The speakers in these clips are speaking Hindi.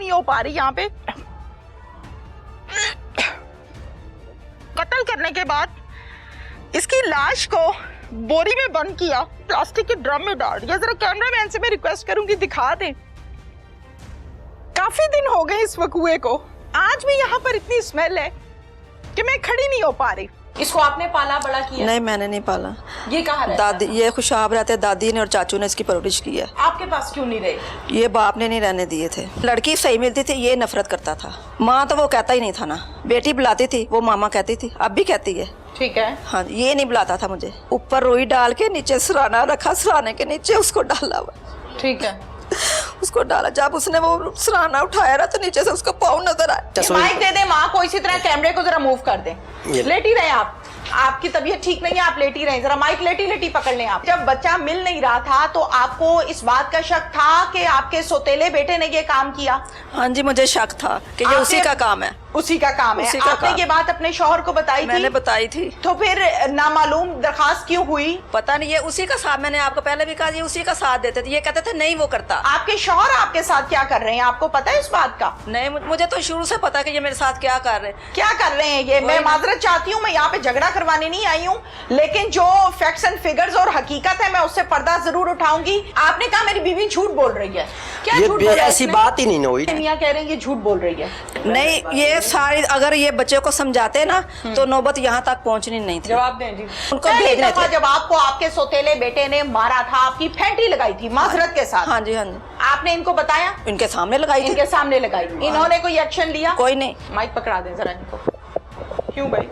नहीं हो पा रही यहाँ पे। कत्ल करने के बाद इसकी लाश को बोरी में बंद किया, प्लास्टिक के ड्रम में डाल दिया। जरा कैमरामैन से मैं रिक्वेस्ट करूंगी दिखा दें। काफी दिन हो गए इस वकूए को, आज भी यहाँ पर इतनी स्मेल है कि मैं खड़ी नहीं हो पा रही। इसको आपने पाला बड़ा किया? नहीं, मैंने नहीं पाला। ये कहाँ रहता है? दादी, ये खुशाब रहते, दादी ने और चाचू ने इसकी परवरिश की है। आपके पास क्यों नहीं रहे? ये बाप ने नहीं रहने दिए थे। लड़की सही मिलती थी, ये नफरत करता था। माँ तो वो कहता ही नहीं था ना, बेटी बुलाती थी वो मामा कहती थी, अब भी कहती है। ठीक है। हाँ, ये नहीं बुलाता था मुझे। ऊपर रुई डाल के नीचे सराना रखा, सराने के नीचे उसको डाला हुआ। ठीक है। उसको डाला, जब उसने वो सराना उठाया ना तो नीचे से उसका पाँव नजर आया। माइक दे दे माँ को, इसी तरह कैमरे को जरा मूव कर दे। लेटी रहे आप, आपकी तबीयत ठीक नहीं है, आप लेटी रहे। जरा माइक लेटी लेटी पकड़ लें आप। जब बच्चा मिल नहीं रहा था तो आपको इस बात का शक था कि आपके सौतेले बेटे ने ये काम किया? हाँ जी, मुझे शक था कि ये उसी का काम है। उसी का काम है। आपने ये बात अपने शौहर को बताई थी? मैंने बताई थी। तो फिर नामालूम दरखास्त क्यों हुई? पता नहीं, ये उसी का साथ, मैंने आपको पहले भी कहा, ये उसी का साथ देते थे। ये कहते थे नहीं वो करता। आपके शौहर आपके साथ क्या कर रहे हैं, आपको पता है इस बात का? नहीं, मुझे तो शुरू से पता कि ये मेरे साथ क्या कर रहे हैं। क्या कर रहे हैं ये? मैं माजरत चाहती हूँ, मैं यहाँ पे झगड़ा करवाने नहीं आई हूँ, लेकिन जो फैक्ट्स एंड फिगर्स और हकीकत है मैं उससे पर्दा जरूर उठाऊंगी। आपने कहा मेरी बीवी झूठ बोल रही है, क्या झूठ बोल रही है? ऐसी बात ही नहीं हुई। मियां कह रहे हैं ये झूठ बोल रही है। नहीं, ये सारी अगर ये बच्चे को समझाते ना तो नौबत यहाँ तक पहुँचनी नहीं थी। जवाब दें जी। उनको भेजने थे। जब आपको आपके सौतेले बेटे ने मारा था, आपकी फेंटी लगाई थी माजरत के साथ। हाँ जी, हाँ जी। आपने इनको बताया? इनके सामने लगाई थी। इनके सामने लगाई। इन्होंने कोई एक्शन लिया? कोई नहीं। माइक पकड़ा दें जरा इनको। क्यों भाई?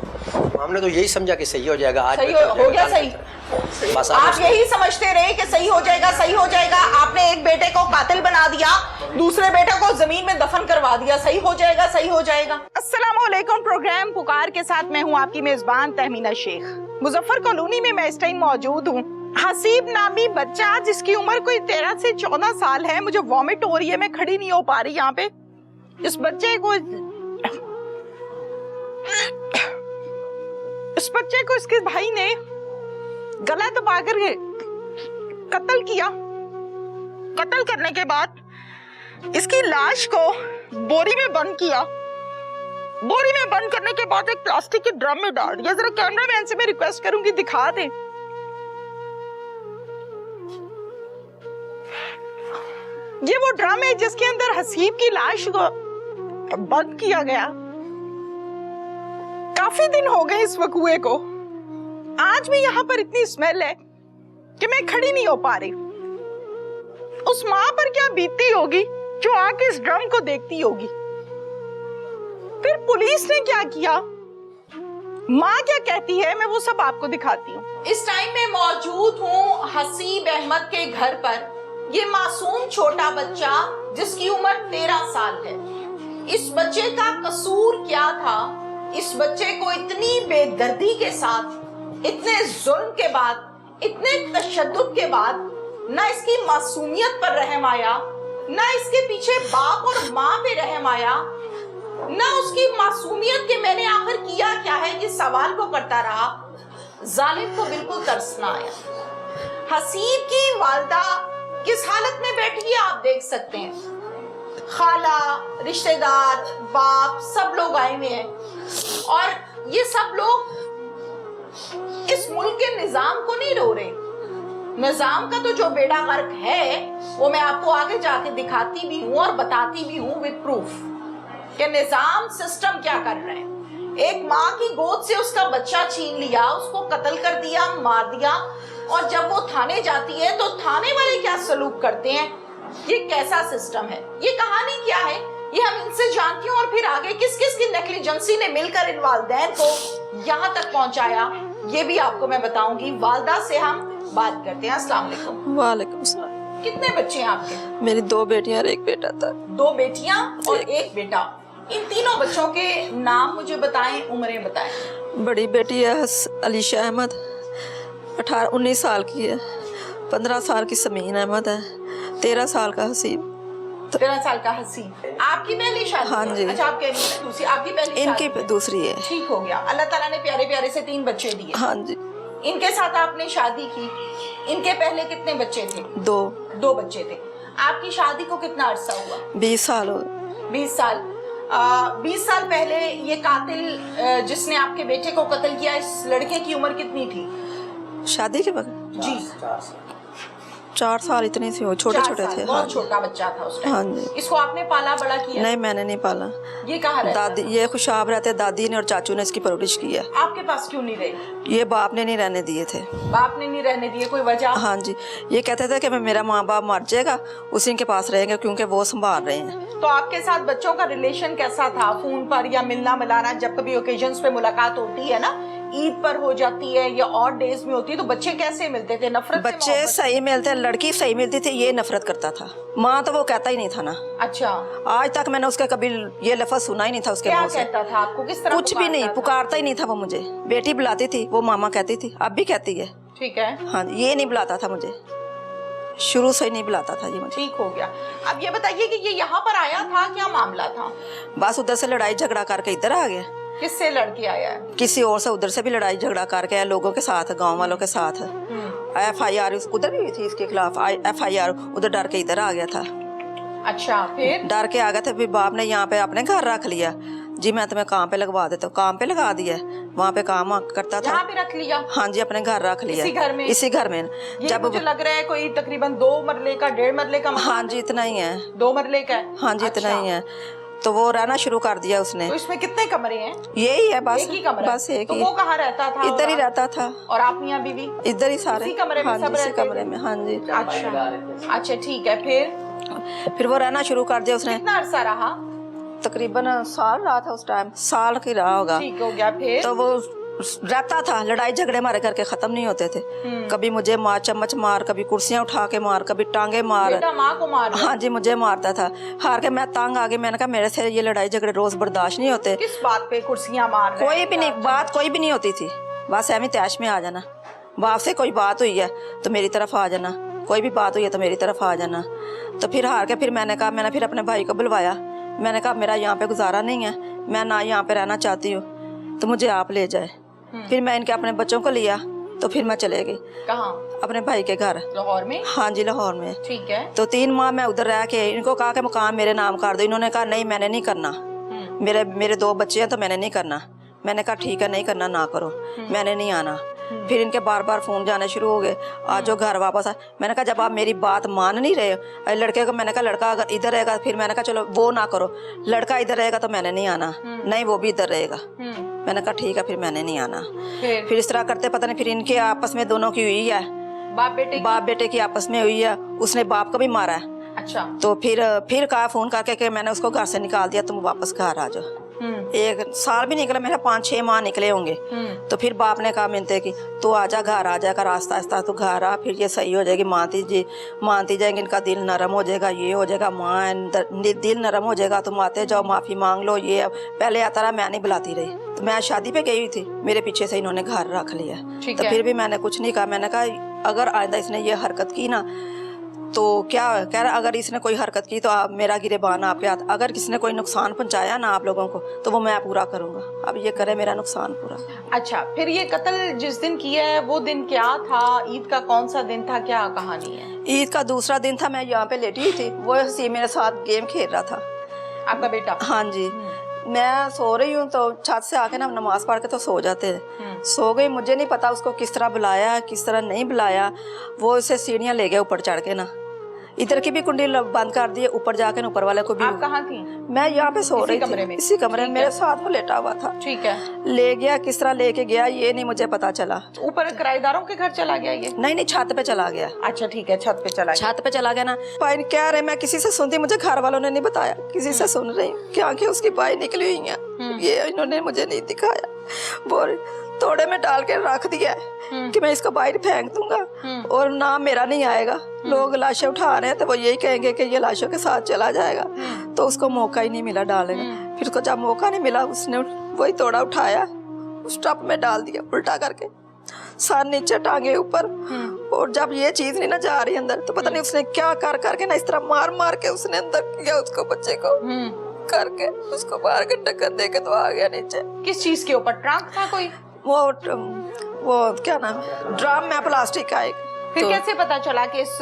हमने तो यही समझा कि सही हो जाएगा। आज सही हो गया? सही बस आप यही समझते रहे कि सही हो जाएगा, सही हो जाएगा। आपने एक बेटे को कातिल बना दिया, दूसरे बेटे को जमीन में दफन करवा दिया। सही हो जाएगा, सही हो जाएगा। अस्सलाम वालेकुम। प्रोग्राम पुकार के साथ मैं हूँ आपकी मेजबान तहमीना शेख। मुजफ्फर कॉलोनी में मैं इस टाइम मौजूद हूँ। हसीब नामी बच्चा जिसकी उम्र कोई 13 से 14 साल है, मुझे वॉमिट हो रही है, मैं खड़ी नहीं हो पा रही यहाँ पे। इस बच्चे को इसके भाई ने गला दबा कर कत्ल किया। कत्ल करने के बाद इसकी लाश को बोरी में बंद किया। बोरी में बंद करने के बाद एक प्लास्टिक के ड्रम में डाल दिया। जरा कैमरामैन से मैं रिक्वेस्ट करूंगी दिखा दें। ये वो ड्रम है जिसके अंदर हसीब की लाश को बंद किया गया। काफी दिन हो गए इस वकूए को, आज भी यहाँ पर इतनी स्मेल है कि मैं खड़ी नहीं हो पा रही। उस माँ पर क्या बीतती होगी जो आके इस ड्रम को देखती होगी। फिर पुलिस ने क्या किया, माँ क्या कहती है, मैं वो सब आपको दिखाती हूँ। इस टाइम में मौजूद हूँ हसीब अहमद के घर पर। ये मासूम छोटा बच्चा जिसकी उम्र 13 साल है। इस बच्चे का कसूर क्या था? इस बच्चे को इतनी बेदर्दी के साथ, इतने जुल्म के बाद, इतने तशद्दुद के बाद ना इसकी मासूमियत पर रहम आया, ना इसके पीछे बाप और माँ पे रहम आया, ना उसकी मासूमियत के मैंने आखिर किया क्या है इस सवाल को करता रहा। जालिम को बिल्कुल तरस ना आया। हसीब की वालदा किस हालत में बैठी है आप देख सकते हैं। खाला, रिश्तेदार, बाप सब लोग आए हुए हैं और ये सब लोग इस मुल्क के निजाम को नहीं रो रहे। निजाम का तो जो बेड़ा गर्क है वो मैं आपको आगे जाके दिखाती भी हूँ और बताती भी हूँ विद प्रूफ कि निजाम सिस्टम क्या कर रहे हैं। एक माँ की गोद से उसका बच्चा छीन लिया, उसको कत्ल कर दिया, मार दिया, और जब वो थाने जाती है तो थाने वाले क्या सलूक करते हैं। ये कैसा सिस्टम है, ये कहानी क्या है, ये हम इनसे जानती हूँ। और फिर आगे किस किस की नेग्लिजेंसी ने मिलकर इन वालिदैन को यहाँ तक पहुँचाया, ये भी आपको मैं बताऊंगी। वालदा से हम बात करते हैं। अस्सलाम वालेकुम। वालेकुम सलाम। कितने बच्चे हैं आपके? मेरी 2 बेटियां और 1 बेटा था। 2 बेटियां और 1 बेटा। इन तीनों बच्चों के नाम मुझे बताएं, उम्रें बताएं। बड़ी बेटी है अलीशा अहमद, 19 साल की है। 15 साल की समीन अहमद है। 13 साल का हसीब। 13 साल का हसीब। आपकी पहली शादी? हाँ जी। अच्छा, आप कह रही हैं दूसरी, आपकी पहली इनकी शादी? दूसरी है। ठीक हो गया। अल्लाह ताला ने प्यारे प्यारे से 3 बच्चे दिए। हाँ जी। इनके साथ आपने शादी की। इनके पहले कितने बच्चे थे? 2 2 बच्चे थे। आपकी शादी को कितना अरसा हुआ? 20 साल हो गए। 20 साल। 20 साल पहले ये कातिल जिसने आपके बेटे को कत्ल किया, इस लड़के की उम्र कितनी थी? शादी के वक्त जी 4 साल इतने से, छोटे 4 छोटे साल, थे। बहुत छोटा बच्चा था उस टाइम। हाँ जी। इसको आपने पाला बड़ा किया? नहीं, मैंने नहीं पाला। ये कहाँ रहता दादी, ये खुशाब रहते, दादी ने और चाचू ने इसकी परवरिश की है। आपके पास क्यों नहीं रही? ये बाप ने नहीं रहने दिए थे। बाप ने नहीं रहने दिए, कोई वजह? हाँ जी, ये कहते थे कि मेरा माँ बाप मर जाएगा, उसी के पास रहेंगे क्योंकि वो संभाल रहे हैं। तो आपके साथ बच्चों का रिलेशन कैसा था? फोन पर या मिलना मिलाना, जब कभी ओकेजन्स पे मुलाकात होती है ना, ईद पर हो जाती है या और डेज में होती है, तो बच्चे कैसे मिलते थे? नफरत से? बच्चे सही मिलते, लड़की सही मिलती थी, ये नफरत करता था। माँ तो वो कहता ही नहीं था ना। अच्छा, आज तक मैंने उसका कभी ये लफ्ज़ सुना ही नहीं था उसके क्या मुंह से। कहता था आपको? किस तरह कुछ भी नहीं, पुकारता ही नहीं था वो मुझे। बेटी बुलाती थी, वो मामा कहती थी, अब भी कहती है। ठीक है। हाँ, ये नहीं बुलाता था मुझे, शुरू से ही नहीं बुलाता था ये मुझे। ठीक हो गया। अब ये बताइए कि ये यहाँ पर आया था, क्या मामला था? बस उधर से लड़ाई झगड़ा करके इधर आ गया। किससे लड़के आया है? किसी और से, उधर से भी लड़ाई झगड़ा करके आया, लोगों के साथ, गांव वालों के साथ। FIR उधर भी हुई थी इसके खिलाफ। FIR उधर डर के इधर आ गया था। अच्छा, फिर? डर के आ गया था। फिर बाप ने यहाँ पे अपने घर रख लिया। जी मैं तुम्हें काम पे लगवा देता हूँ। काम पे लगा दिया, वहाँ पे काम करता था। यहाँ पे रख लिया? हाँ जी, अपने घर रख लिया। इसी घर में? इसी घर में। ये जब मुझे लग रहा है कोई तकरीबन 2 मरले का, 1.5 मरले का मकान? हाँ जी, इतना ही है। 2 मरले का है? हाँ जी, इतना ही है। तो वो रहना शुरू कर दिया उसने। तो इसमें कितने कमरे हैं? यही है बस। एक ही कमरा? बस एक तो ही। वो कहाँ रहता था? इधर ही रहता था। और आप मियां बीवी? इधर ही सारे। इसी कमरे में हाँ सब जी, इसी रहते कमरे थे? में। हाँ जी। अच्छा ठीक है। फिर वो रहना शुरू कर दिया उसने। कितना अरसा रहा? तकरीबन साल रहा था उस टाइम, साल की रहा होगा। ठीक हो गया। फिर? तो वो रहता था, लड़ाई झगड़े हमारे घर के खत्म नहीं होते थे। कभी मुझे मार, चम्मच मार, कभी कुर्सियां उठा के मार, कभी टांगे मार। बेटा माँ को मार? हाँ जी, मुझे मारता था। हार के मैं तंग आ गई। मैंने कहा मेरे से ये लड़ाई झगड़े रोज बर्दाश्त नहीं होते। किस बात पे कुर्सियां मार रहे? कोई भी नहीं, बात कोई भी नहीं होती थी। बस एमी तैश में आ जाना। बाप से कोई बात हुई है तो मेरी तरफ आ जाना, कोई भी बात हुई है तो मेरी तरफ आ जाना। तो फिर हार के फिर मैंने फिर अपने भाई को बुलवाया। मैंने कहा मेरा यहाँ पे गुजारा नहीं है, मैं ना यहाँ पे रहना चाहती हूँ, तो मुझे आप ले जाए। फिर मैं इनके अपने बच्चों को लिया, तो फिर मैं चले गई। कहाँ? अपने भाई के घर। लाहौर में? हाँ जी, लाहौर में। ठीक है। तो 3 माह मैं उधर रह के इनको कहा कि मकान मेरे नाम कर दो। इन्होंने कहा नहीं, मैंने नहीं करना। मेरे 2 बच्चे हैं तो मैंने नहीं करना। मैंने कहा ठीक है, नहीं करना, ना करो, मैंने नहीं आना। फिर इनके बार बार फोन जाने शुरू हो गए, आज जो घर वापस आए। मैंने कहा जब आप मेरी बात मान नहीं रहे लड़के को, मैंने कहा लड़का अगर इधर रहेगा, फिर मैंने कहा चलो वो ना करो, लड़का इधर रहेगा तो मैंने नहीं आना, नहीं वो भी इधर रहेगा। मैंने कहा ठीक है, फिर मैंने नहीं आना। फिर इस तरह करते पता नहीं, फिर इनके आपस में दोनों की हुई है, बाप बेटे की आपस में हुई है। उसने बाप को भी मारा है। अच्छा। तो फिर कहा फोन करके कि मैंने उसको घर से निकाल दिया, तुम वापस घर आ जाओ। 1 साल भी निकला, मेरा 5-6 माह निकले होंगे। तो फिर बाप ने कहा मिलते कि तू आजा, घर आ जाएगा, रास्ता आस्ता तू घर आ, फिर ये सही हो जाएगी। मानती जाएंगे, इनका दिल नरम हो जाएगा, ये हो जाएगा। माँ दिल नरम हो जाएगा, तुम आते जाओ, माफ़ी मांग लो। ये पहले आता रहा, मैं नहीं बुलाती रही। तो मैं शादी पे गई हुई थी, मेरे पीछे से इन्होंने घर रख लिया। तो फिर भी मैंने कुछ नहीं कहा। मैंने कहा अगर आइंदा इसने ये हरकत की ना, तो क्या कह रहा, अगर इसने कोई हरकत की तो आप मेरा गिरेबान आपके हाथ। अगर किसी ने कोई नुकसान पहुंचाया ना आप लोगों को, तो वो मैं पूरा करूंगा। अब ये करे मेरा नुकसान पूरा। अच्छा, फिर ये कत्ल जिस दिन किया है वो दिन क्या था? ईद का कौन सा दिन था? क्या कहानी है? ईद का दूसरा दिन था। मैं यहाँ पे लेटी हुई थी, वो हसी मेरे साथ गेम खेल रहा था। आपका बेटा? हाँ जी। मैं सो रही हूँ तो छत से आके ना नमाज पढ़ के तो सो जाते हैं। सो गई, मुझे नहीं पता उसको किस तरह बुलाया, किस तरह नहीं बुलाया। वो उसे सीढ़ियाँ ले गए ऊपर चढ़ के ना, इधर की भी कुंडी बंद कर दी, ऊपर जाके ऊपर वाले को भी। आप कहाँ थी? मैं यहाँ पे सो रही थी, इसी कमरे में मेरे साथ वो लेटा हुआ था। ठीक है। ले गया, किस तरह लेके गया ये नहीं मुझे पता चला। ऊपर किराएदारों के घर चला गया ये? नहीं, छत पे चला गया। अच्छा ठीक है, छत पे चला गया ना। पाई कह रहे, मैं किसी से सुनती, मुझे घर वालों ने नहीं बताया, किसी से सुन रही हूँ कि आंखें उसकी पाई निकली हुई है। ये इन्होंने मुझे नहीं दिखाया। बोल तोड़े में डाल के रख दिया है कि मैं इसको बाहर फेंक दूंगा और नाम मेरा नहीं आएगा। लोग लाशें उठा रहे हैं तो वो यही कहेंगे कि ये लाशों के साथ चला जाएगा। तो उसको मौका ही नहीं मिला डालने का। फिर उसको जब मौका नहीं मिला, उसने वही तोड़ा उठाया, उस टब में डाल दिया उल्टा करके, सर नीचे टांगे ऊपर। और जब ये चीज नहीं ना जा रही अंदर, तो पता नहीं उसने क्या कर करके ना इस तरह मार मार के उसने अंदर किया उसको, बच्चे को करके उसको बाहर के टक्कर दे के तो आ गया नीचे। किस चीज के ऊपर? ट्रक था कोई? वो क्या नाम, ड्रम में प्लास्टिक का एक। फिर तो कैसे पता चला कि इस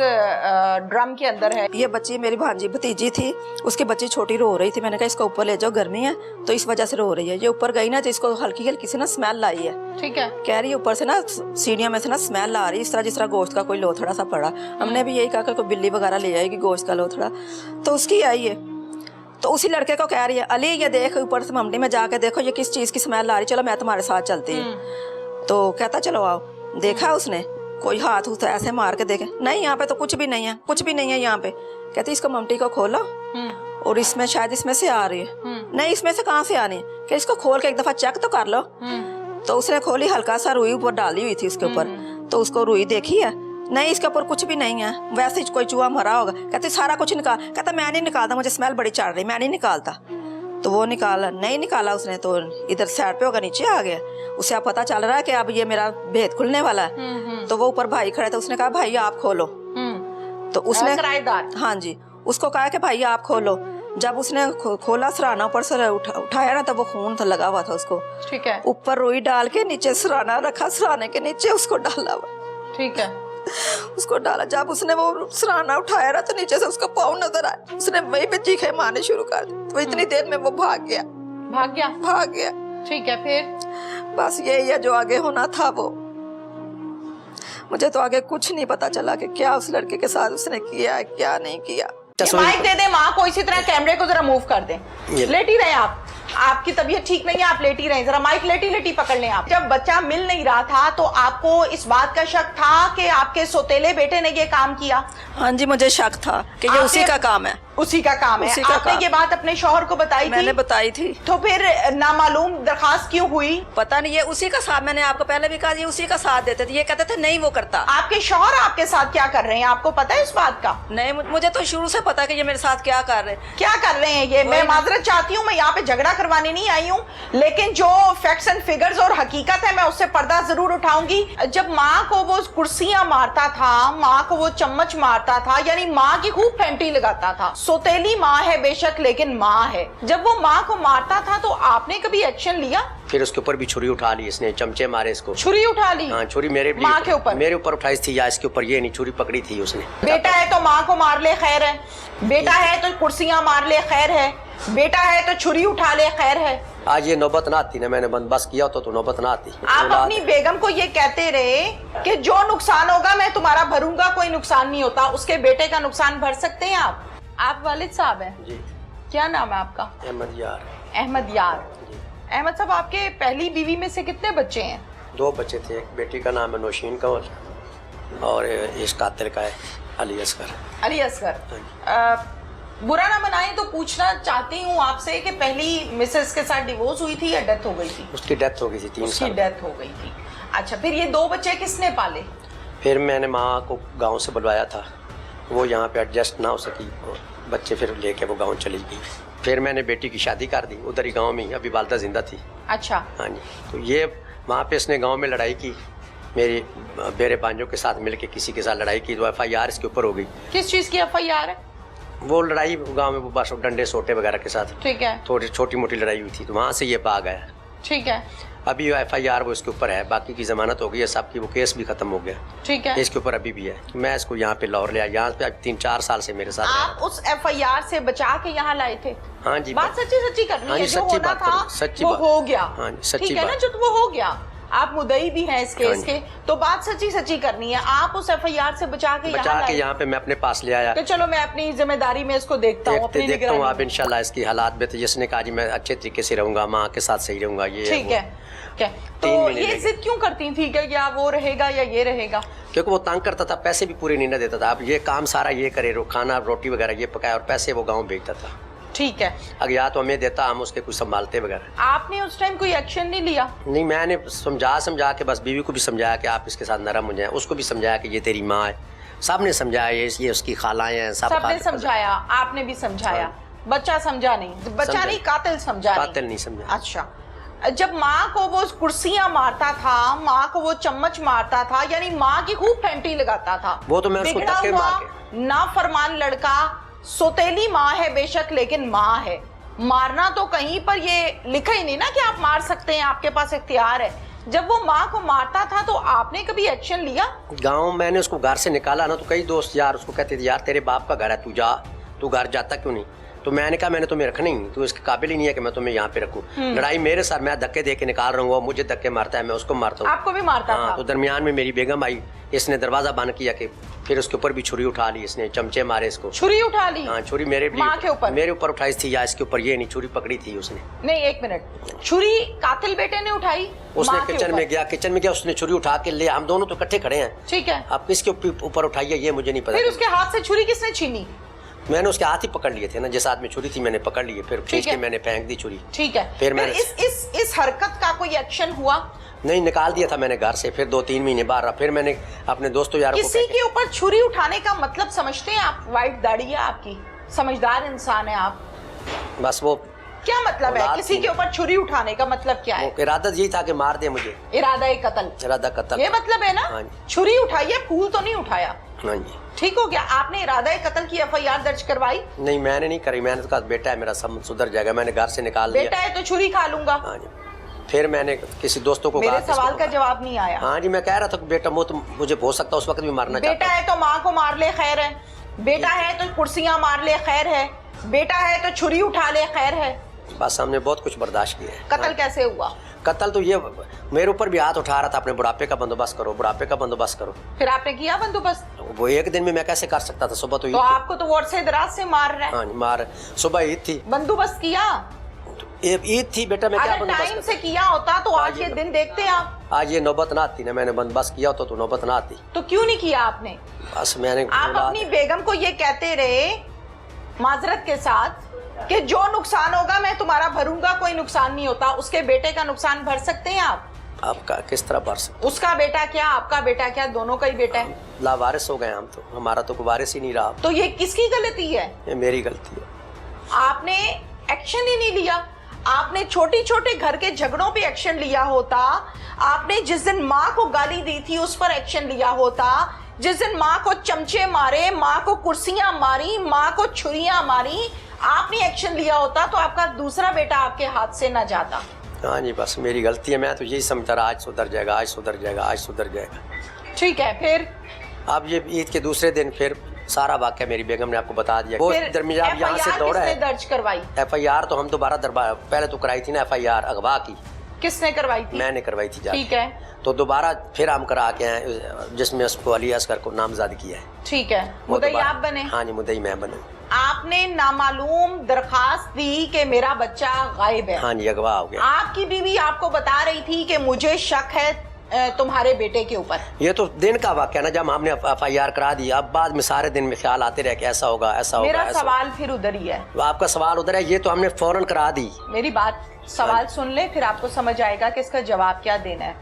ड्रम के अंदर है? ये बच्ची मेरी भांजी भतीजी थी, उसकी बच्ची छोटी रो रही थी। मैंने कहा इसको ऊपर ले जाओ, गर्मी है तो इस वजह से रो रही है। ये ऊपर गई ना तो इसको हल्की हल्की से ना स्मेल आई है। ठीक है। कह रही है ऊपर से ना सीढ़ियों में से ना स्मेल आ रही है, इस तरह जिस तरह गोश्त का कोई लोथड़ा सा पड़ा। हमने भी यही कहा कि कोई बिल्ली वगैरह ले आएगी गोश्त का लोथड़ा, तो उसकी आई है। तो उसी लड़के को कह रही है अली ये देख ऊपर से मम्मी में जाके देखो ये किस चीज़ की स्मेल आ रही, चलो मैं तुम्हारे साथ चलती हूँ। तो कहता चलो आओ। देखा उसने कोई हाथ उठ ऐसे मार के देखे, नहीं यहाँ पे तो कुछ भी नहीं है, कुछ भी नहीं है यहाँ पे। कहती इसको ममटी को खोलो और इसमें शायद इसमें से आ रही है। नहीं इसमें से कहाँ से आनी है, कि इसको खोल के एक दफा चेक तो कर लो। तो उसने खोली, हल्का सा रुई ऊपर डाली हुई थी उसके ऊपर, तो उसको रुई देखी है, नहीं इसके ऊपर कुछ भी नहीं है, वैसे ही कोई चूहा मरा होगा। कहते सारा कुछ निकाल, कहता मैं नहीं निकालता, मुझे स्मेल बड़ी चढ़ रही, मैं नहीं निकालता। तो वो निकाला, नहीं निकाला उसने, तो इधर साइड पे होगा नीचे आ गया। उसे अब पता चल रहा है कि अब ये मेरा भेद खुलने वाला है। तो वो ऊपर भाई खड़े थे, उसने कहा भाई आप खोलो। तो उसने किराएदार, हाँ जी, उसको कहा कि भाई आप खोलो। जब उसने खोला सराना ऊपर से उठाया ना, तब वो खून था लगा हुआ था उसको। ठीक है। ऊपर रुई डाल के नीचे सराना रखा, सराने के नीचे उसको डाला हुआ। ठीक है। उसको डाला। जब उसने वो सराना उठाया ना तो नीचे से उसका पाँव नजर आया, उसने वहीं पे चीखे मारने शुरू कर दी। तो इतनी देर में वो भाग गया। भाग गया। ठीक है। फिर बस यही है जो आगे होना था वो। मुझे तो आगे कुछ नहीं पता चला कि क्या उस लड़के के साथ उसने किया है, क्या नहीं किया। माइक दे दे माँ को, इसी तरह कैमरे को जरा मूव कर दें। लेटी रहे आप, आपकी तबीयत ठीक नहीं है, आप लेटी रहे, जरा माइक लेटी पकड़ लें आप। जब बच्चा मिल नहीं रहा था तो आपको इस बात का शक था कि आपके सौतेले बेटे ने ये काम किया? हाँ जी, मुझे शक था कि ये उसी का काम है। उसी का काम है। आपने ये बात अपने शौहर को बताई थी? मैंने बताई थी। तो फिर नामालूम दरखास्त क्यों हुई? पता नहीं, ये उसी का साथ, मैंने आपको पहले भी कहा ये उसी का साथ देते थे। ये कहते थे नहीं वो करता। आपके शौहर आपके साथ क्या कर रहे हैं, आपको पता है इस बात का? नहीं, मुझे तो शुरू से पता कि ये मेरे साथ क्या कर रहे हैं। क्या कर रहे हैं ये? मैं माजरत चाहती हूँ, मैं यहाँ पे झगड़ा करवाने नहीं आई हूँ, लेकिन जो फैक्ट्स एंड फिगर्स और हकीकत है मैं उससे पर्दा जरूर उठाऊंगी। जब माँ को वो कुर्सियां मारता था, माँ को वो चम्मच मारता था, यानी माँ की खूब फेंटी लगाता था। सौतेली माँ है बेशक, लेकिन माँ है। जब वो माँ को मारता था तो आपने कभी एक्शन लिया? फिर उसके ऊपर भी छुरी उठा ली इसने, चमचे मारे इसको। छुरी उठा ली? हाँ, छुरी मेरे माँ के ऊपर? मेरे ऊपर उठाई थी, या इसके ऊपर ये नहीं, छुरी पकड़ी थी उसने। बेटा है तो माँ को मार ले खैर है, बेटा है तो कुर्सियां मार ले खैर है, बेटा है तो छुरी उठा ले खैर है। आज ये नौबत ना आती ना, मैंने बंदोबस्त किया तो नौबत ना आती। आप अपनी बेगम को ये कहते रहे कि जो नुकसान होगा मैं तुम्हारा भरूंगा, कोई नुकसान नहीं होता। उसके बेटे का नुकसान भर सकते हैं आप वालिद साहब हैं जी। क्या नाम है आपका? अहमद यार। अहमद यार। अहमद साहब, आपके पहली बीवी में से कितने बच्चे हैं? 2 बच्चे थे, एक बेटी का नाम है नौशीन कंवर और इस कातिल का है अली असगर। अली असगर। बुरा ना मनाए तो पूछना चाहती हूँ आपसे कि पहली मिसेस के साथ डिवोर्स हुई थी या डेथ हो गई थी? उसकी डेथ हो गई थी 3 साल। उसकी डेथ हो गई थी। अच्छा, फिर ये 2 बच्चे किसने पाले? फिर मैंने माँ को गांव से बुलवाया था, वो यहाँ पे एडजस्ट ना हो सकी, बच्चे फिर लेके वो गांव चली गई। फिर मैंने बेटी की शादी कर दी उधर ही गांव में ही, अभी वालदा जिंदा थी। अच्छा। हाँ जी। तो ये वहाँ पे इसने गांव में लड़ाई की, मेरी बेरे पांजों के साथ मिलके किसी के साथ लड़ाई की, तो FIR इसके ऊपर हो गई। किस चीज़ की FIR है? वो लड़ाई गांव में वो बस डंडे सोटे वगैरह के साथ। ठीक है। थोड़ी छोटी मोटी लड़ाई हुई थी, तो वहाँ से ये भाग आया। ठीक है। अभी FIR वो इसके ऊपर है, बाकी की जमानत हो गई है सबकी, वो केस भी खत्म हो गया। ठीक है। इसके ऊपर अभी भी है। मैं इसको यहाँ पे लाहौर ले आया, यहाँ पे 3-4 साल से मेरे साथ। आप उस FIR से बचा के यहाँ लाए थे? हाँ जी। बात सच्ची करनी है, जो होना था वो हो गया। हाँ जी, सच्ची ठीक है ना, जो वो हो गया। आप मुद्दई भी हैं इस केस के, तो बात सच्ची करनी है। आप उस FIR से बचा के यहाँ पे मैं अपने पास ले आया। तो चलो मैं अपनी जिम्मेदारी में इसको देखता हूँ, अपनी देखता हूँ। आप इंशाल्लाह इसकी हालात बेहतर, जिसने कहा जी मैं अच्छे तरीके से रहूंगा, माँ के साथ सही रहूंगा, ये ठीक है। तो ये जिद क्यों करती थी कि या वो रहेगा या ये रहेगा? क्योंकि वो तंग करता था, पैसे भी पूरे नहीं ना देता था। अब ये काम सारा ये करे, खाना रोटी वगैरह ये पकाया, और पैसे वो गाँव भेजता था। ठीक है। अगर या तो हमें देता, हम उसके कुछ संभालते वगैरह। आपने उस टाइम कोई एक्शन नहीं लिया? नहीं, मैंने समझा के बस बीवी को भी समझाया कि आप इसके साथ नरम हो जाए, उसको भी समझाया कि ये तेरी माँ है, सबने समझाया, ये उसकी खालाएं हैं, सबने समझाया, आपने भी समझाया। बच्चा समझा नहीं? बच्चा नहीं, कातिल समझा? कातिल नहीं समझा। अच्छा, जब माँ को वो कुर्सियां मारता था, माँ को वो चम्मच मारता था, यानी माँ की खूब फेंटी लगाता था, वो तो मैं उसको धक्के मार के। नाफरमान लड़का, सौतेली माँ है बेशक, लेकिन माँ है। मारना तो कहीं पर ये लिखा ही नहीं ना कि आप मार सकते हैं, आपके पास इख्तियार है, जब वो माँ को मारता था तो आपने कभी एक्शन लिया? गांव मैंने उसको घर से निकाला ना, तो कई दोस्त यार उसको कहते थे यार तेरे बाप का घर है, तू जा, तू घर जाता क्यों नहीं? तो मैंने कहा मैंने तुम्हें रखना ही, तू इसके काबिल ही नहीं है कि मैं तुम्हें यहाँ पे रखूँ। लड़ाई मेरे साथ, मैं धक्के दे के निकाल रहा हूँ, वो मुझे धक्के मारता है, मैं उसको मारता हूँ। आपको भी मारता था? तो दरमियान में मेरी बेगम आई, इसने दरवाजा बंद किया कि फिर उसके ऊपर भी छुरी उठा ली, इसने चमचे मारे इसको। छुरी उठा ली? हाँ, छुरी मेरे माँ के ऊपर? मेरे ऊपर उठाई थी या इसके ऊपर, ये नहीं, छुरी पकड़ी थी उसने। नहीं, एक मिनट, छुरी कातिल बेटे ने उठाई? उसने किचन में गया, उसने छुरी उठा के ले, हम दोनों तो इकट्ठे खड़े हैं, ठीक है, अब किसके ऊपर उठाई है ये मुझे नहीं पता। फिर उसके हाथ से छुरी किसने छीनी? मैंने उसके हाथ ही पकड़ लिए थे ना, जिस हाथ में छुरी थी मैंने पकड़ लिए, फिर खींच के मैंने फेंक दी छुरी। ठीक है, फिर मैंने इस हरकत का कोई एक्शन हुआ? नहीं, निकाल दिया था मैंने घर से, फिर 2-3 महीने बाहर रहा, फिर मैंने अपने दोस्तों यारों को किसी के ऊपर छुरी उठाने का मतलब समझते हैं आप? वाइट दाढ़ी है आपकी, समझदार इंसान है आप, बस वो क्या मतलब है किसी के ऊपर छुरी उठाने का मतलब क्या है? इरादा यही था कि मार दे मुझे, इरादा कत्ल, इरादा कत्ल, ये मतलब है ना? छुरी उठाई है, फूल तो नहीं उठाया। हाँ जी, ठीक हो गया। आपने इरादा कत्ल की एफआईआर दर्ज करवाई? नहीं, मैंने नहीं करी, मैंने तो कहा बेटा है मेरा, सब सुधर जाएगा, मैंने घर से निकाल दिया। बेटा है तो छुरी खा लूंगा। हाँ जी, फिर मैंने किसी दोस्तों को मेरे सवाल का जवाब नहीं आया। हाँ जी, मैं कह रहा था कि बेटा वो तो मुझे हो सकता उस वक्त भी मारना चाहता। बेटा है तो माँ को मार ले, खैर है। बेटा है तो कुर्सियां मार ले, खैर है। बेटा है तो छुरी उठा ले, खैर है। बस हमने बहुत कुछ बर्दाश्त किया है। कत्ल कैसे हुआ? कत्ल तो ये मेरे ऊपर भी हाथ उठा रहा था, अपने बुढ़ापे का बंदोबस्त करो, बुढ़ापे का बंदोबस्त करो। फिर आपने किया बंदोबस्त? वो एक दिन में मैं कैसे कर सकता था? सुबह तो आपको तो वोट से दराज से मार रहा है। हाँ, मार, सुबह ईद थी, बंदोबस्त किया? ईद थी बेटा, मैं क्या बंदोबस्त? टाइम से किया होता तो आज ये दिन देखते आप। आज ये नौबत ना आती ना, मैंने बंदोबस्त किया होता तो नौबत ना आती। तो क्यों नहीं किया आपने? बस मैंने, आप अपनी बेगम को ये कहते रहे माजरत के साथ कि जो नुकसान होगा मैं तुम्हारा भरूंगा, कोई नुकसान नहीं होता। उसके बेटे का नुकसान भर सकते हैं आप? आपका किस तरह भर सकते? उसका बेटा क्या, आपका बेटा क्या, दोनों का ही बेटा है। लावारिस हो गए हम तो, हमारा तो कोई वारिस ही नहीं रहा। तो ये किसकी गलती है? ये मेरी गलती है। आपने एक्शन ही नहीं लिया। आपने छोटे छोटे घर के झगड़ों पे एक्शन लिया होता। आपने जिस दिन माँ को गाली दी थी उस पर एक्शन लिया होता। जिस दिन माँ को चमचे मारे, माँ को कुर्सियां मारी, माँ को छुरियां मारी, आपने एक्शन लिया होता तो आपका दूसरा बेटा आपके हाथ से ना जाता। हाँ जी, बस मेरी गलती है, मैं तो यही समझता रहा आज सुधर जाएगा, आज सुधर जाएगा, आज सुधर जाएगा। ठीक है, फिर अब ये ईद के दूसरे दिन फिर सारा वाकया मेरी बेगम ने आपको बता दिया। फिर दरमियान यहाँ से दौड़ा है। दर्ज करवाई एफआईआर तो हम दोबारा दरबार पहले तो कराई थी ना, एफआईआर अगवा की। किसने करवाई थी? मैंने करवाई थी। ठीक है, तो दोबारा फिर हम करा के आए, जिसमें उसको अली असगर को नामजद किया है। ठीक है, मुद्दई आप बने? हाँ जी, मुद्दई मैं बना। आपने नामालूम दरखास्त दी कि मेरा बच्चा गायब है। हाँ जी, अगवा हो गया। आपकी बीवी आपको बता रही थी कि मुझे शक है तुम्हारे बेटे के ऊपर। ये तो दिन का वाकया ना, जब हमने एफआईआर करा दी, अब बाद में सारे दिन में ख्याल आते रहे कि ऐसा होगा, ऐसा होगा। मेरा सवाल फिर उधर ही है। आपका सवाल उधर है, ये तो हमने फौरन करा दी। मेरी बात, सवाल सुन ले, फिर आपको समझ आएगा कि इसका जवाब क्या देना है।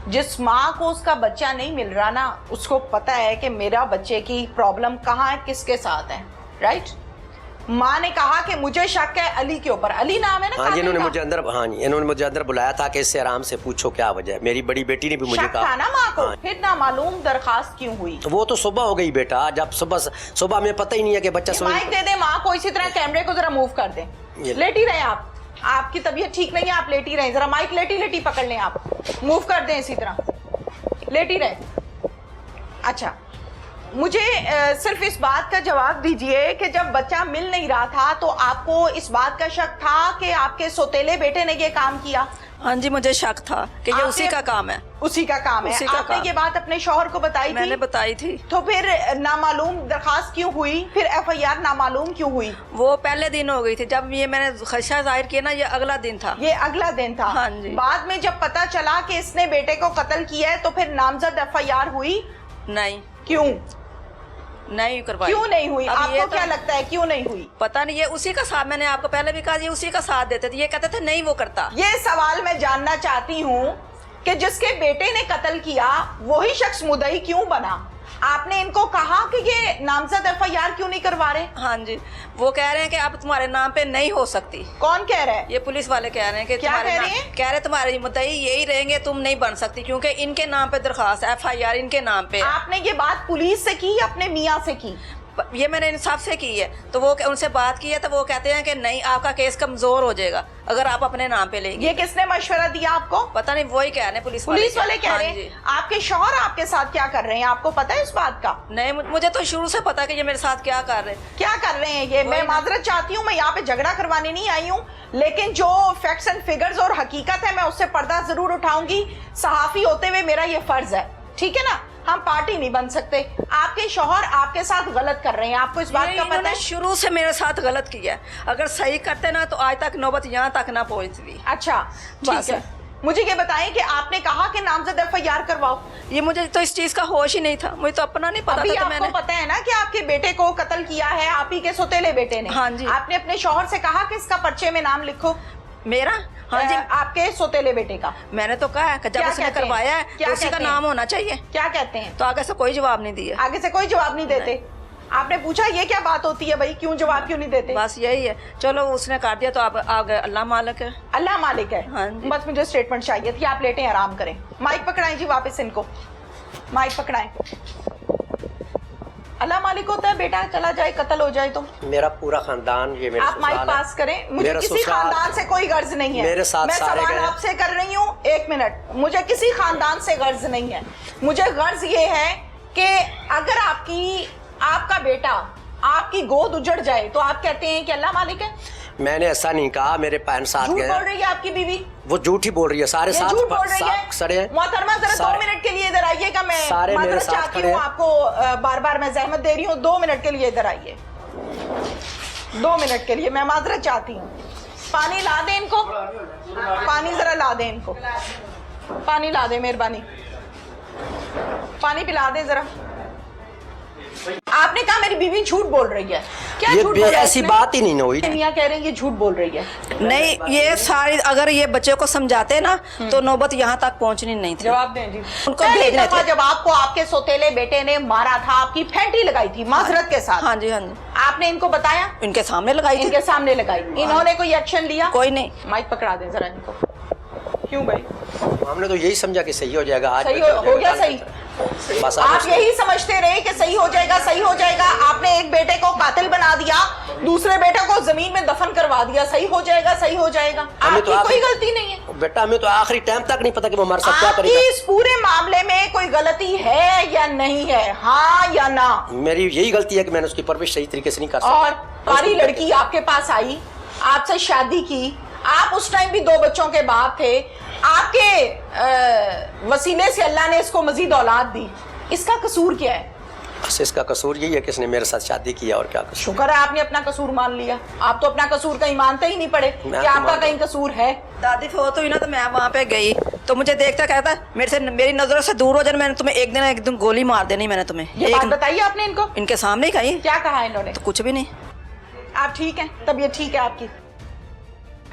जिस माँ को उसका बच्चा नहीं मिल रहा ना, उसको पता है कि मेरा बच्चे की प्रॉब्लम कहाँ है, किसके साथ है, राइट? माँ ने कहा कि मुझे शक है अली के ऊपर। अली नाम है ना? हाँ जी, इन्होंने मुझे अंदर, हाँ जी, इन्होंने मुझे अंदर बुलाया था कि इससे आराम से पूछो क्या वजह है। मेरी बड़ी बेटी ने भी मुझे शक कहा था ना माँ को। हाँ। फिर नामालूम दरखास्त क्यों हुई? तो वो तो सुबह हो गई बेटा, जब सुबह में पता ही नहीं है कि बच्चा माइक दे दे माँ को, इसी तरह कैमरे को जरा मूव कर दे। लेटी रहे आप, आपकी तबीयत ठीक नहीं है, आप लेटी रहे। जरा माइक लेटी लेटी पकड़ लें आप, मूव कर दें इसी तरह, लेटी रहे। अच्छा, मुझे सिर्फ इस बात का जवाब दीजिए कि जब बच्चा मिल नहीं रहा था तो आपको इस बात का शक था कि आपके सौतेले बेटे ने ये काम किया? हाँ जी, मुझे शक था कि ये उसी का काम है। उसी का काम है। आपने ये बात अपने शौहर को बताई? मैंने बताई थी। तो फिर नामालूम दरखास्त क्यों हुई? फिर एफआईआर नामालूम क्यों हुई? वो पहले दिन हो गई थी जब ये मैंने खदशा जाहिर किया ना, ये अगला दिन था। ये अगला दिन था? हाँ जी। बाद में जब पता चला कि इसने बेटे को कत्ल किया है तो फिर नामजद एफआईआर हुई? नहीं। क्यों नहीं करवाई? क्यों नहीं हुई? आपको तो क्या लगता है क्यों नहीं हुई? पता नहीं, ये उसी का साथ, मैंने आपको पहले भी कहा, ये उसी का साथ देते थे। ये कहते थे नहीं वो करता। ये सवाल मैं जानना चाहती हूँ कि जिसके बेटे ने कत्ल किया वही शख्स मुद्दई क्यों बना? आपने इनको कहा कि ये नामजद एफआईआर क्यों नहीं करवा रहे? हाँ जी, वो कह रहे हैं कि अब तुम्हारे नाम पे नहीं हो सकती। कौन कह रहा है? ये पुलिस वाले कह रहे हैं कि क्या कह रहे हैं? कह रहे तुम्हारे मुद्दई यही रहेंगे, तुम नहीं बन सकती, क्योंकि इनके नाम पे दरखास्त, एफआईआर इनके नाम पे। आपने ये बात पुलिस से की, अपने मियाँ से की? ये मैंने इंसाफ से की है, तो वो उनसे बात की है, तो वो कहते हैं कि नहीं आपका केस कमजोर हो जाएगा अगर आप अपने नाम पे लेंगे। ये किसने मशवरा दिया आपको? पता नहीं, वही कह रहे हैं पुलिस वाले कह हाँ रहे हैं। जी। आपके शौहर आपके साथ क्या कर रहे हैं, आपको पता है इस बात का? नहीं, मुझे तो शुरू से पता कि ये मेरे साथ क्या कर रहे हैं। क्या कर रहे हैं ये? मैं माजरत चाहती हूँ, मैं यहाँ पे झगड़ा करवाने नहीं आई हूँ, लेकिन जो फैक्ट्स एंड फिगर्स और हकीकत है मैं उससे पर्दा जरूर उठाऊंगी। सहाफी होते हुए मेरा ये फर्ज है, ठीक है ना? हम पार्टी नहीं बन सकते। आपके शौहर आपके साथ गलत कर रहे हैं, आपको इस बात का पता है? शुरू से मेरे साथ गलत किया है, अगर सही करते ना तो आज तक नौबत यहाँ तक ना पहुँचती। अच्छा ठीक है, मुझे ये बताएं कि आपने कहा कि नामजद एफआईआर करवाओ। ये मुझे तो इस चीज का होश ही नहीं था, मुझे तो अपना नहीं पता अभी था। आपको पता है ना कि आपके बेटे को कत्ल किया है आप ही के सौतेले बेटे ने। हाँ जी। आपने अपने शौहर से कहा कि इसका पर्चे में नाम लिखो? मेरा? हाँ जी। आपके सौतेले बेटे का? मैंने तो कहा है कि जब उसने करवाया है तो उसी का नाम होना चाहिए। क्या कहते हैं? तो आगे से कोई जवाब नहीं दिया। आगे से कोई जवाब नहीं देते? आपने पूछा ये क्या बात होती है भाई, क्यों जवाब क्यों नहीं देते? बस यही है, चलो उसने कर दिया तो आप आगे अल्लाह मालिक है। अल्लाह मालिक है। हाँ जी। बस मुझे स्टेटमेंट चाहिए थी, आप लेटें आराम करें। माइक पकड़ाएं जी वापस इनको, माइक पकड़ाएं। अल्लाह मालिक होता है बेटा, चला जाए कत्ल हो जाए तो? मेरा पूरा खानदान ये मेरे आप माइक पास करें, मुझे किसी खानदान से कोई गर्ज नहीं है। मेरे साथ मैं सवाल आपसे कर रही हूँ, एक मिनट, मुझे किसी खानदान से गर्ज नहीं है। मुझे गर्ज ये है कि अगर आपका बेटा आपकी गोद उजड़ जाए तो आप कहते हैं कि अल्लाह मालिक है? मैंने ऐसा नहीं कहा, मेरे पैन साथ झूठ गए। बोल रही है आपकी बीवी? वो झूठ ही बोल रही है, सारे साथ झूठ बोल रही है। सड़े हैं। मोहतरमा जरा 2 मिनट के लिए इधर आइएगा, मैं सारे मेरे माजरत साथ चाहती खड़े हूँ हैं। आपको, बार बार मैं जहमत दे रही हूँ, 2 मिनट के लिए इधर आइए। 2 मिनट के लिए मैं माजरत चाहती हूँ। पानी ला दे इनको, पानी जरा ला दे इनको, पानी ला दे मेहरबानी, पानी पिला दे जरा। आपने कहा मेरी बीवी झूठ बोल रही है, क्या झूठ बोल रही है? ऐसी बात ही नहीं हुई। मियां कह रहे हैं ये झूठ बोल रही है। नहीं, ये सारी अगर ये बच्चे को समझाते ना तो नौबत यहाँ तक पहुँचनी नहीं थी। जवाब दें जी। उनको पहली भेजने दफा थे। जब आपको आपके सौतेले बेटे ने मारा था, आपकी फेंटी लगाई थी माजरत के साथ। हाँ जी, हाँ जी। आपने इनको बताया? इनके सामने लगाई थी। इनके सामने लगाई। इन्होंने कोई एक्शन लिया? कोई नहीं। माइक पकड़ा दें जरा इनको। क्यों भाई? हमने तो यही समझा कि सही हो जाएगा। आज सही हो गया? सही? बस आप यही समझते रहे कि सही हो जाएगा, सही हो जाएगा। आपने एक बेटे को कातिल बना दिया, दूसरे बेटे को जमीन में दफन करवा दिया, सही हो जाएगा, सही हो जाएगा। आपकी कोई गलती नहीं है बेटा, हमें तो आखिरी टाइम तक नहीं पता कि वो हमारे साथ क्या करेगा। आपकी इस पूरे मामले में कोई गलती है या नहीं है, हाँ या ना? मेरी यही गलती है कि मैंने उसकी परवरिश सही तरीके से नहीं कर सका। और सारी लड़की आपके पास आई, आपसे शादी की, आप उस टाइम भी 2 बच्चों के बाप थे, आपके वसीले से अल्लाह ने इसको मजीद औलाद दी, इसका कसूर क्या है? बस इसका कसूर यही है कि इसने मेरे साथ शादी किया, और क्या कसूर। शुक्र है आपने अपना कसूर मान लिया। आप तो अपना कसूर कहीं मानते ही नहीं पड़े कि आपका कहीं कसूर है। दादी फोत हुई ना तो मैं वहाँ पे गई तो मुझे देखता कहता मेरी नजरों से दूर हो जाए, मैंने तुम्हें एक दिन गोली मार देनी। मैंने तुम्हें ये बात बताइए आपने इनको? इनके सामने ही कही। क्या कहा इन्होंने? तो कुछ भी नहीं। आप ठीक हैं? तबीयत ठीक है आपकी?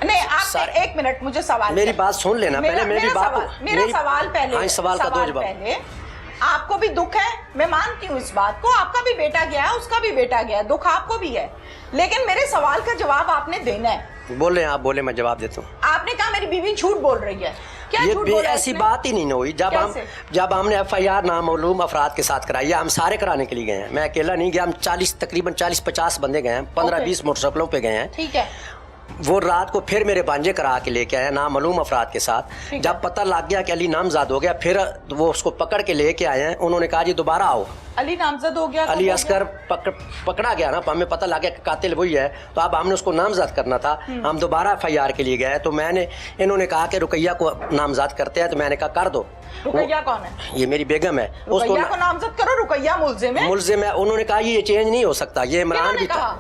नहीं, आप एक मिनट, मुझे सवाल, मेरी बात सुन लेना पहले। मेरा सवाल पहले। हाँ, सवाल का दो जवाब। पहले आपको भी दुख है, मैं मानती हूँ इस बात को, आपका भी बेटा गया है, उसका भी बेटा गया है, दुख आपको भी है, लेकिन मेरे सवाल का जवाब आपने देना है। बोले आप बोले, मैं जवाब देता हूँ। आपने कहा मेरी बीवी झूठ बोल रही है, क्या झूठ बोल रही है? ऐसी बात ही नहीं हुई। जब हमने एफआईआर नामालूम अफराद के साथ कराई, हम सारे कराने के लिए गए हैं, मैं अकेला नहीं गया, हम तकरीबन 40-50 बंदे गए हैं, 15-20 मोटरसाइकिलों पे गए हैं। ठीक है। वो रात को फिर मेरे भांजे करा के लेके आए नामालूम अफराद के साथ। जब पता लग गया कि अली नामजद हो गया, फिर वो उसको पकड़ के लेके आए हैं। उन्होंने कहा जी दोबारा आओ। अली नामजद हो गया? अली असगर पकड़ा गया ना, हमें पता लग गया कि कातिल वही है, तो अब हमने उसको नामजद करना था। हम दोबारा एफआईआर के लिए गए, तो इन्होंने कहा कि रुकैया को नामजद करते हैं, तो मैंने कहा कर दो। रुकैया कौन है? ये मेरी बेगम है। रुकैया को नामजद करो, रुकैया मुल्जिम है। उन्होंने कहा ये चेंज नहीं हो सकता, ये इमरान भी था।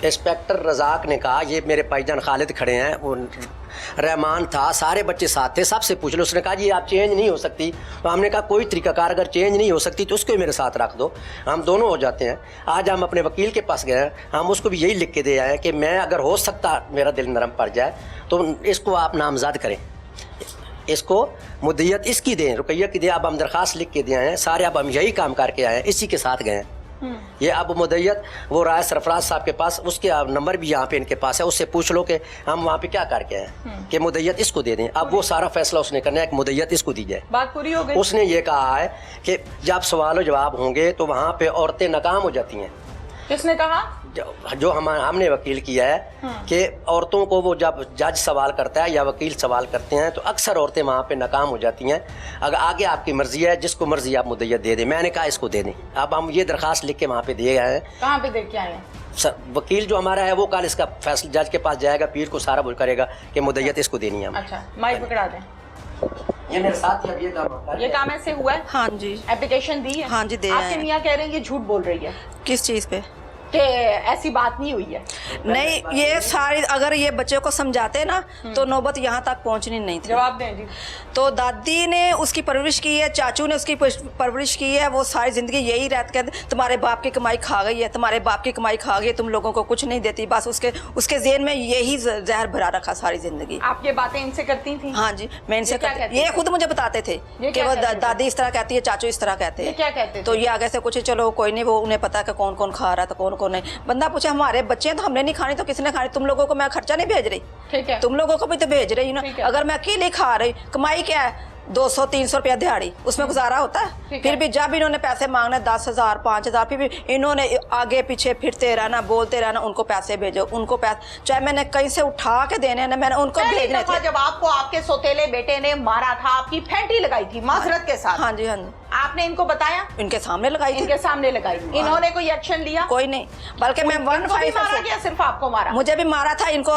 इंस्पेक्टर रजाक ने कहा, ये मेरे भाईजान खालिद खड़े हैं, वो रहमान था, सारे बच्चे साथ थे, सबसे पूछ लो। उसने कहा जी आप चेंज नहीं हो सकती। तो हमने कहा कोई तरीकाकार अगर चेंज नहीं हो सकती तो उसको मेरे साथ रख दो, हम दोनों हो जाते हैं। आज हम अपने वकील के पास गए, हम उसको भी यही लिख के दे आए हैं कि मैं अगर हो सकता मेरा दिल नरम पड़ जाए तो इसको आप नामजद करें, इसको मुद्दत इसकी दें, रुकैया की दें। अब हम दरख्वास्त लिख के दे आए हैं सारे, अब हम यही काम करके आए हैं, इसी के साथ गए हैं। ये अब मुद्दत वो राय सरफराज साहब के पास, उसके नंबर भी यहाँ पे इनके पास है, उससे पूछ लो कि हम वहाँ पे क्या करके आए कि मुद्दत इसको दे दें। अब वो सारा फैसला उसने करना है कि मुद्दत इसको दी जाए। बात पूरी हो गई। उसने ये कहा है कि जब सवाल जवाब होंगे तो वहाँ पे औरतें नाकाम हो जाती हैं, किसने कहा? जो हमने वकील किया है कि औरतों को वो जब जज सवाल करता है या वकील सवाल करते हैं तो अक्सर औरतें वहाँ पे नाकाम हो जाती हैं। अगर आगे आपकी मर्जी है, जिसको मर्जी आप मुद्दइयत दे दें। मैंने कहा इसको दे दें। अब हम ये दरखास्त लिख के वहाँ पे दिए गए हैं। कहाँ पे देख के आए हैं? सर वकील जो हमारा है वो कल इसका फैसला जज के पास जाएगा, पीर को सारा बोल करेगा कि मुद्दइयत इसको देनी है। अच्छा, माइक पकड़ा दें। ये मेरे साथ ही अब ये काम ऐसे हुआ है? हाँ जी। एप्लीकेशन दी है? हाँ जी, दे आपके आए हैं। मियाँ कह रहे हैं ये झूठ बोल रही है किस चीज़ पे? कि ऐसी बात नहीं हुई है। नहीं, ये सारी अगर ये बच्चे को समझाते ना तो नौबत यहाँ तक पहुँचनी नहीं थी। जवाब दें जी। तो दादी ने उसकी परवरिश की है, चाचू ने उसकी परवरिश की है। वो सारी ज़िंदगी यही रहते कहते तुम्हारे बाप की कमाई खा गई है, तुम्हारे बाप की कमाई खा गई है, तुम लोगों को कुछ नहीं देती। बस उसके ज़हन में यही जहर भरा रखा सारी ज़िंदगी। आप ये बातें इनसे करती थी? हाँ जी, मैं इनसे करती। ये खुद मुझे बताते थे कि वो दादी इस तरह कहती है, चाचू इस तरह कहते हैं। क्या कहते थे? तो ये आगे से कुछ चलो कोई नहीं, वो उन्हें पता है कि कौन कौन खा रहा था कौन कौन नहीं। बंदा पूछे हमारे बच्चे हैं तो हमने नहीं खानी तो किसने खानी? तुम लोगों को मैं खर्चा नहीं भेज रही, ठीक है, तुम लोगों को भी तो भेज रही हूँ ना। अगर मैं अकेले खा रही, कमाई क्या है 200-300 रुपया दिहाड़ी, उसमें गुजारा होता है। फिर भी जब इन्होंने पैसे मांगने 10,000 5,000, फिर भी इन्होंने आगे पीछे फिरते रहना, बोलते रहना उनको पैसे भेजो, उनको पैसे, चाहे मैंने कहीं से उठा के देने ना, मैंने उनको भेजने थे। जब आपको आपके सौतेले बेटे ने मारा था, आपकी फेंटी लगाई थी माजरत के साथ। हाँ जी, हाँ जी। आपने इनको बताया? इनके सामने लगाई थी। इनके सामने लगाई। इन्होंने कोई एक्शन लिया? कोई नहीं, बल्कि मैं 154 सिर्फ आपको मारा? मुझे भी मारा था इनको।